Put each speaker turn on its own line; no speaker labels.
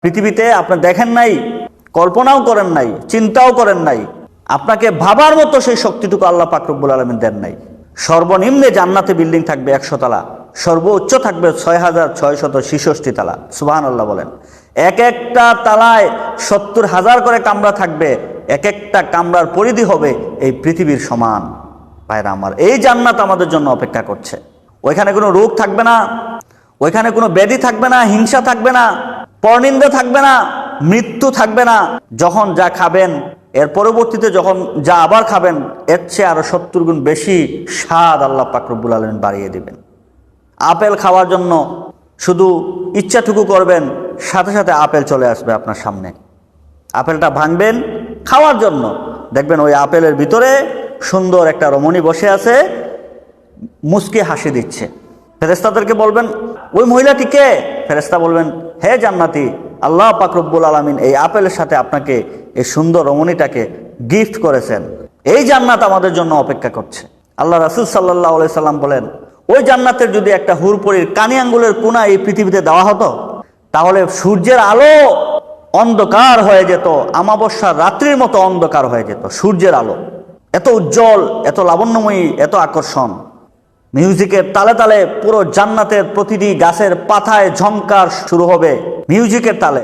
পৃথিবীতে আপনি দেখেন নাই, কল্পনাও করেন নাই, চিন্তাও করেন নাই, আপনাকে ভাবার মতো সেই শক্তিটুকু আল্লাহ পাক রব্বুল আলামিন দেন নাই। সর্বনিম্নে জান্নাতে বিল্ডিং থাকবে 100 তলা, সর্বোচ্চ থাকবে 6666 তালা। সুবহানাল্লাহ বলেন। এক একটা তালায় 70,000 করে কামরা থাকবে, এক একটা কামরার পরিধি হবে এই পৃথিবীর সমান। ভাইরা আমার, এই জান্নাত আমাদের জন্য অপেক্ষা করছে। ওইখানে কোনো রোগ থাকবে না, ওইখানে কোনো ব্যাধি থাকবে না, হিংসা থাকবে না, পরনিন্দা থাকবে না, মৃত্যু থাকবে না। যখন যা খাবেন, এর পরবর্তীতে যখন যা আবার খাবেন, এর চেয়ে আরো 70 গুণ বেশি স্বাদ আল্লাহ পাক রব্বুল আলামিন বাড়িয়ে দিবেন। আপেল খাওয়ার জন্য শুধু ইচ্ছাটুকু করবেন, সাথে সাথে আপেল চলে আসবে আপনার সামনে। আপেলটা ভাঙবেন খাওয়ার জন্য, দেখবেন ওই আপেলের ভিতরে সুন্দর একটা রমণী বসে আছে, মুচকি হাসি দিচ্ছে। ফেরেশতাদেরকে বলবেন, ওই মহিলাটি কে? ফেরেশতা বলবেন, হে জান্নাতি, আল্লাহ পাক রব্বুল আলামিন এই আপেলের সাথে আপনাকে এই সুন্দর রমণীটাকে গিফট করেছেন। এই জান্নাত আমাদের জন্য অপেক্ষা করছে। আল্লাহ রাসূল সাল্লাল্লাহু আলাইহি সাল্লাম বলেন, ওই জান্নাতের যদি একটা হুরপরির কানি আঙ্গুলের কোনা এই পৃথিবীতে দেওয়া হতো, তাহলে সূর্যের আলো অন্ধকার হয়ে যেত, অমাবস্যার রাত্রির মতো অন্ধকার হয়ে যেত। সূর্যের আলো এত উজ্জ্বল, এত লাবণ্যময়ী, এত আকর্ষণ। মিউজিকের তালে তালে পুরো জান্নাতের প্রতিটি গাছের পাতায় ঝংকার শুরু হবে মিউজিকের তালে।